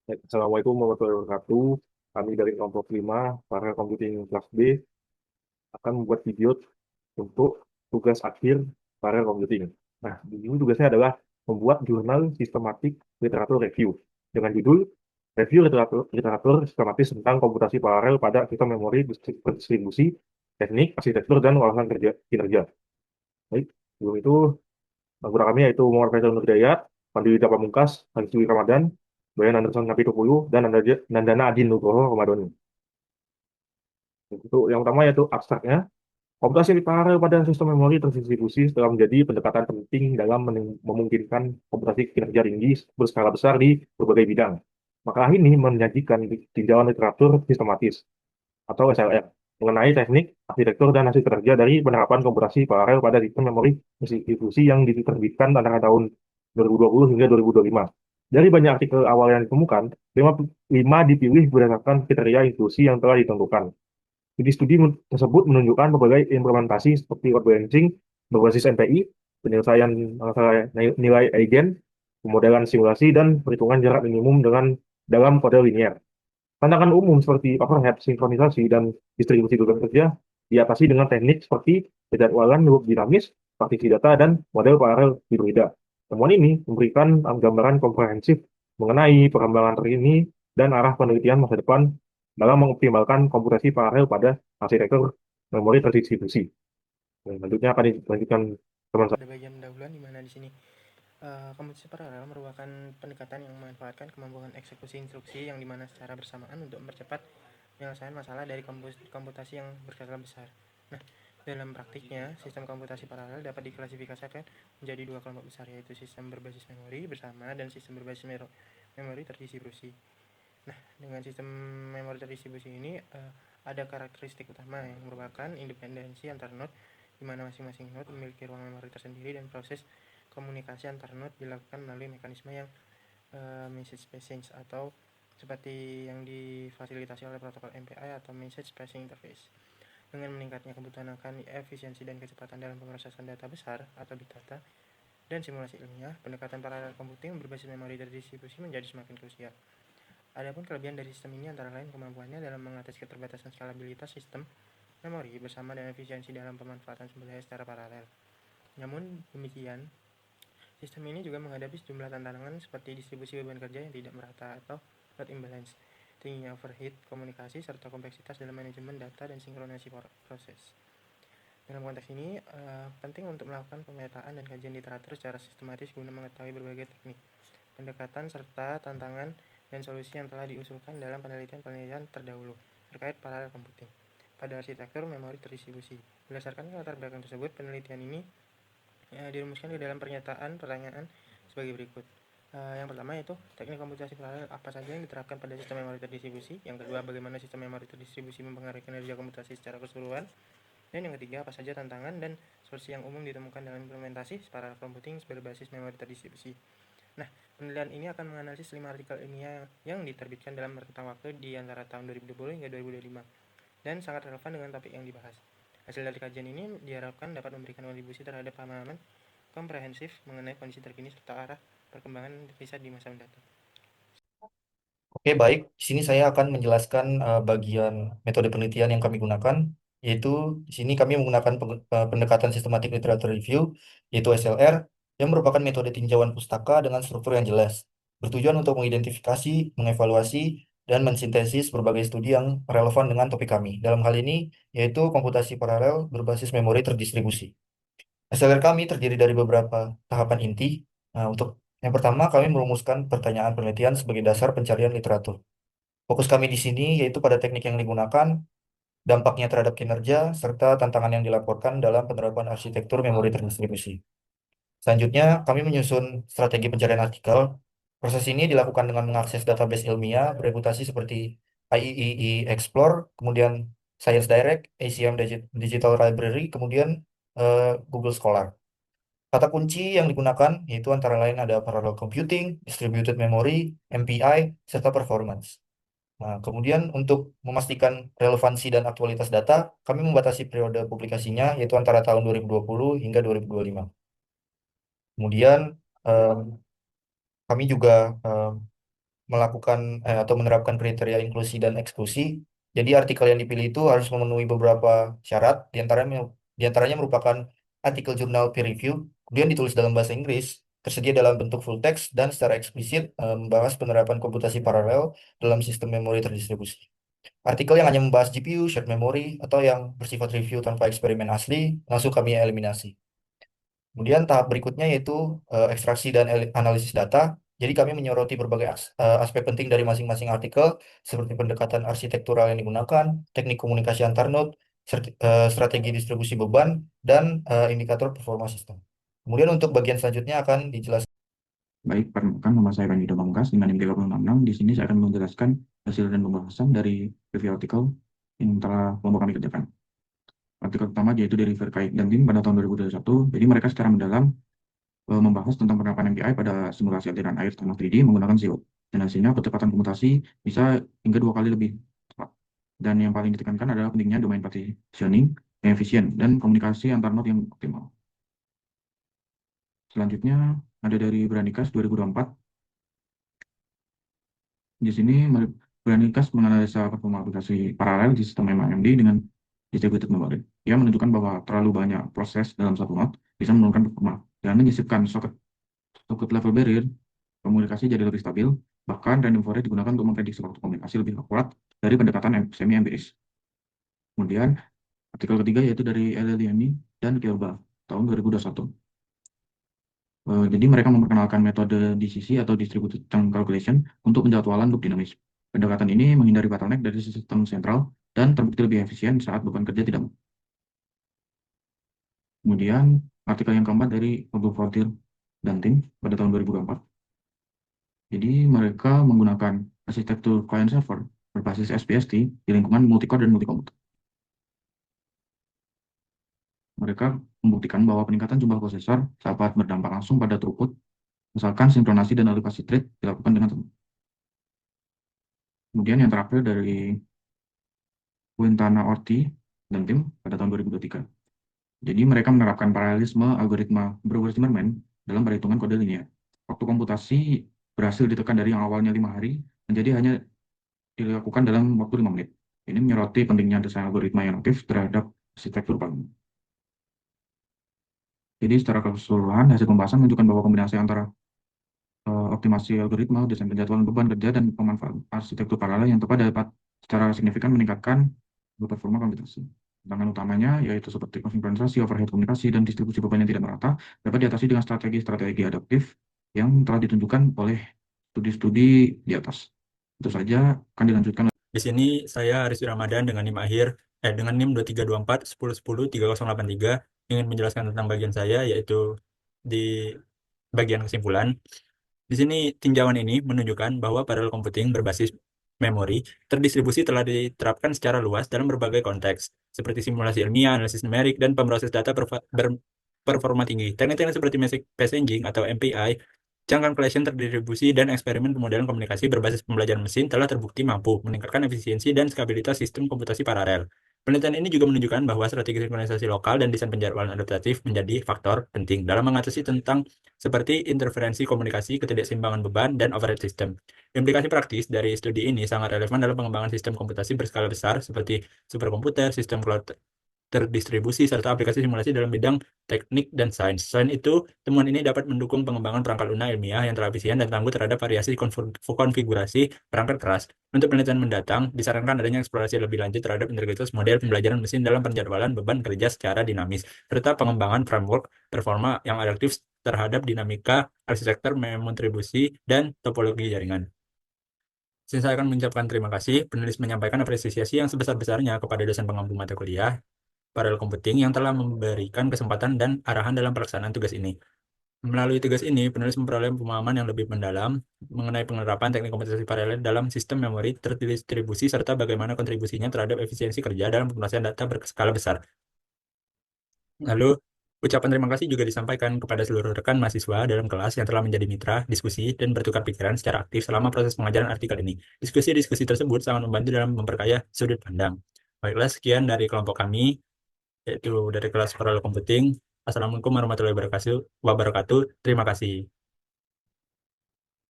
Assalamualaikum warahmatullahi wabarakatuh. Kami dari kelompok 5, para computing kelas B, akan membuat video untuk tugas akhir para computing. Nah, di sini tugasnya adalah membuat jurnal sistematik literatur review dengan judul Review literatur Sistematis tentang Komputasi Paralel pada Sistem Memori Berdistribusi, Teknik, Arsitektur, dan Wawasan Kinerja. Baik, sebelum itu, anggota kami yaitu Muhammad Faisal Nur Hidayat, Fadli Dita Pamungkas, Hansuwi Ramadan, Bayan Anderson Napitupulu, dan Nandana Adin Nugroho Ramadhani. Untuk yang pertama yaitu abstraknya, komputasi paralel pada sistem memori terdistribusi telah menjadi pendekatan penting dalam memungkinkan komputasi kinerja tinggi berskala besar di berbagai bidang. Makalah ini menyajikan tinjauan literatur sistematis atau SLR mengenai teknik, arsitektur, dan hasil kerja dari penerapan komputasi paralel pada sistem memori distribusi yang diterbitkan antara tahun 2020 hingga 2025. Dari banyak artikel awal yang ditemukan, lima dipilih berdasarkan kriteria institusi yang telah ditentukan. Studi-studi tersebut menunjukkan berbagai implementasi seperti load balancing berbasis NPI, penyelesaian masalah nilai eigen, pemodelan simulasi, dan perhitungan jarak minimum dalam kode linear. Tantangan umum seperti overhead, sinkronisasi, dan distribusi beban kerja diatasi dengan teknik seperti penjadwalan loop dinamis, partisi data, dan model paralel hibrida. Temuan ini memberikan gambaran komprehensif mengenai perkembangan terkini dan arah penelitian masa depan dalam mengoptimalkan komputasi paralel pada arsitektur memori terdistribusi. Dan selanjutnya akan dilanjutkan teman saya. Pada bagian pendahuluan di mana di sini komputasi paralel merupakan pendekatan yang memanfaatkan kemampuan eksekusi instruksi yang dimana secara bersamaan untuk mempercepat penyelesaian masalah dari komputasi yang berskala besar. Nah, dalam praktiknya, sistem komputasi paralel dapat diklasifikasikan menjadi dua kelompok besar, yaitu sistem berbasis memori bersama dan sistem berbasis memori terdistribusi. Nah, dengan sistem memori terdistribusi ini ada karakteristik utama yang merupakan independensi antar node, di mana masing-masing node memiliki ruang memori tersendiri dan proses komunikasi antar node dilakukan melalui mekanisme yang message passing atau seperti yang difasilitasi oleh protokol MPI atau Message Passing Interface. Dengan meningkatnya kebutuhan akan efisiensi dan kecepatan dalam pemrosesan data besar atau big data dan simulasi ilmiah, pendekatan paralel computing berbasis memori terdistribusi menjadi semakin krusial. Adapun kelebihan dari sistem ini antara lain kemampuannya dalam mengatasi keterbatasan skalabilitas sistem memori bersama dan efisiensi dalam pemanfaatan sumber daya secara paralel. Namun demikian, sistem ini juga menghadapi sejumlah tantangan seperti distribusi beban kerja yang tidak merata atau load imbalance, tingginya overhead komunikasi, serta kompleksitas dalam manajemen data dan sinkronisasi proses. Dalam konteks ini, penting untuk melakukan pemetaan dan kajian literatur secara sistematis guna mengetahui berbagai teknik, pendekatan, serta tantangan dan solusi yang telah diusulkan dalam penelitian-penelitian terdahulu terkait paralel computing pada arsitektur memori terdistribusi. Berdasarkan latar belakang tersebut, penelitian ini dirumuskan ke dalam pernyataan pertanyaan sebagai berikut. Yang pertama yaitu teknik komputasi paralel apa saja yang diterapkan pada sistem memori terdistribusi. Yang kedua, bagaimana sistem memori terdistribusi mempengaruhi kinerja komputasi secara keseluruhan. Dan yang ketiga, apa saja tantangan dan solusi yang umum ditemukan dalam implementasi paralel computing berbasis memori terdistribusi. Nah, penelitian ini akan menganalisis 5 artikel ilmiah yang diterbitkan dalam rentang waktu di antara tahun 2020 hingga 2025 dan sangat relevan dengan topik yang dibahas. Hasil dari kajian ini diharapkan dapat memberikan kontribusi terhadap pemahaman komprehensif mengenai kondisi terkini serta arah perkembangan riset di masa mendatang. Oke, baik. Di sini saya akan menjelaskan bagian metode penelitian yang kami gunakan, yaitu di sini kami menggunakan pendekatan sistematik literatur review, yaitu SLR, yang merupakan metode tinjauan pustaka dengan struktur yang jelas, bertujuan untuk mengidentifikasi, mengevaluasi, dan mensintesis berbagai studi yang relevan dengan topik kami. Dalam hal ini, yaitu komputasi paralel berbasis memori terdistribusi. SLR kami terdiri dari beberapa tahapan inti. Nah, untuk yang pertama, kami merumuskan pertanyaan penelitian sebagai dasar pencarian literatur. Fokus kami di sini yaitu pada teknik yang digunakan, dampaknya terhadap kinerja, serta tantangan yang dilaporkan dalam penerapan arsitektur memori terdistribusi. Selanjutnya, kami menyusun strategi pencarian artikel. Proses ini dilakukan dengan mengakses database ilmiah bereputasi seperti IEEE Explore, kemudian Science Direct, ACM Digital Library, kemudian Google Scholar. Kata kunci yang digunakan yaitu antara lain ada parallel computing, distributed memory, MPI, serta performance. Nah, kemudian untuk memastikan relevansi dan aktualitas data, kami membatasi periode publikasinya yaitu antara tahun 2020 hingga 2025. Kemudian em, kami juga melakukan atau menerapkan kriteria inklusi dan eksklusi. Jadi artikel yang dipilih itu harus memenuhi beberapa syarat, di antaranya merupakan artikel jurnal peer review, kemudian ditulis dalam bahasa Inggris, tersedia dalam bentuk full text, dan secara eksplisit membahas penerapan komputasi paralel dalam sistem memori terdistribusi. Artikel yang hanya membahas GPU, shared memory, atau yang bersifat review tanpa eksperimen asli, langsung kami eliminasi. Kemudian tahap berikutnya yaitu ekstraksi dan analisis data. Jadi kami menyoroti berbagai aspek penting dari masing-masing artikel, seperti pendekatan arsitektural yang digunakan, teknik komunikasi antar node, strategi distribusi beban, dan indikator performa sistem. Kemudian untuk bagian selanjutnya akan dijelaskan. Baik, perkenalkan nama saya Randy Domangkas dengan NIM 366. Di sini saya akan menjelaskan hasil dan pembahasan dari review artikel yang telah kelompok kami kerjakan. Artikel pertama yaitu dari Verkaik dan tim pada tahun 2021. Jadi mereka secara mendalam membahas tentang penerapan MPI pada simulasi aliran air tanah 3D menggunakan SEO. Dan hasilnya kecepatan komutasi bisa hingga 2 kali lebih cepat. Dan yang paling ditekankan adalah pentingnya domain partitioning yang efisien dan komunikasi antar node yang optimal. Selanjutnya ada dari Branikas 2024. Di sini Branikas menganalisa performa aplikasi paralel di sistem MAMD dengan distributed memory. Ia menunjukkan bahwa terlalu banyak proses dalam satu node bisa menurunkan performa dan menyisipkan socket level barrier komunikasi jadi lebih stabil. Bahkan random forest digunakan untuk memprediksi waktu komunikasi lebih akurat dari pendekatan semi-empiris. Kemudian artikel ketiga yaitu dari Eleliani dan Kilba tahun 2021. Jadi mereka memperkenalkan metode DCC atau Distributed Chunk Calculation untuk penjadwalan loop dinamis. Pendekatan ini menghindari bottleneck dari sistem sentral dan terbukti lebih efisien saat beban kerja tidak. Kemudian artikel yang keempat dari Bob Fortier dan tim pada tahun 2024. Jadi mereka menggunakan arsitektur client server berbasis SPST di lingkungan multi-core dan multi-komputer. Mereka membuktikan bahwa peningkatan jumlah prosesor dapat berdampak langsung pada throughput, misalkan sinkronasi dan alokasi thread dilakukan dengan tepat. Kemudian yang terakhir dari Quintana Orti dan tim pada tahun 2023. Jadi mereka menerapkan paralelisme algoritma Brouwer-Zimmermann dalam perhitungan kode linear. Waktu komputasi berhasil ditekan dari yang awalnya 5 hari menjadi hanya dilakukan dalam waktu 5 menit. Ini menyoroti pentingnya desain algoritma yang aktif terhadap arsitektur bangun. Jadi secara keseluruhan hasil pembahasan menunjukkan bahwa kombinasi antara optimasi algoritma, desain penjadwalan beban kerja, dan pemanfaatan arsitektur paralel yang tepat dapat secara signifikan meningkatkan performa komputasi. Tantangan utamanya yaitu seperti sinkronisasi, overhead komunikasi, dan distribusi beban yang tidak merata dapat diatasi dengan strategi-strategi adaptif yang telah ditunjukkan oleh studi-studi di atas. Itu saja akan dilanjutkan. Di sini saya Aris Ramadan dengan NIM dengan NIM 2324 1010 3083 ingin menjelaskan tentang bagian saya, yaitu di bagian kesimpulan. Di sini tinjauan ini menunjukkan bahwa parallel computing berbasis memori terdistribusi telah diterapkan secara luas dalam berbagai konteks, seperti simulasi ilmiah, analisis numerik, dan pemroses data berperforma tinggi. Teknik-teknik seperti messaging atau MPI, chunk calculation terdistribusi, dan eksperimen pemodelan komunikasi berbasis pembelajaran mesin telah terbukti mampu meningkatkan efisiensi dan stabilitas sistem komputasi paralel. Penelitian ini juga menunjukkan bahwa strategi sinkronisasi lokal dan desain penjadwalan adaptatif menjadi faktor penting dalam mengatasi tentang seperti interferensi komunikasi, ketidakseimbangan beban, dan overhead system. Implikasi praktis dari studi ini sangat relevan dalam pengembangan sistem komputasi berskala besar seperti superkomputer, sistem cloud terdistribusi, serta aplikasi simulasi dalam bidang teknik dan sains. Selain itu, temuan ini dapat mendukung pengembangan perangkat lunak ilmiah yang telah efisien dan tangguh terhadap variasi konfigurasi perangkat keras. Untuk penelitian mendatang, disarankan adanya eksplorasi lebih lanjut terhadap integritas model pembelajaran mesin dalam penjadwalan beban kerja secara dinamis, serta pengembangan framework performa yang adaptif terhadap dinamika arsitektur memontribusi dan topologi jaringan. Saya akan mengucapkan terima kasih. Penulis menyampaikan apresiasi yang sebesar-besarnya kepada dosen pengampu mata kuliah paralel computing yang telah memberikan kesempatan dan arahan dalam pelaksanaan tugas ini. Melalui tugas ini, penulis memperoleh pemahaman yang lebih mendalam mengenai penerapan teknik komputasi paralel dalam sistem memori terdistribusi serta bagaimana kontribusinya terhadap efisiensi kerja dalam pemrosesan data berskala besar. Lalu, ucapan terima kasih juga disampaikan kepada seluruh rekan mahasiswa dalam kelas yang telah menjadi mitra, diskusi, dan bertukar pikiran secara aktif selama proses pengajaran artikel ini. Diskusi-diskusi tersebut sangat membantu dalam memperkaya sudut pandang. Baiklah, sekian dari kelompok kami, yaitu dari kelas paralel computing. Assalamualaikum warahmatullahi wabarakatuh. Terima kasih.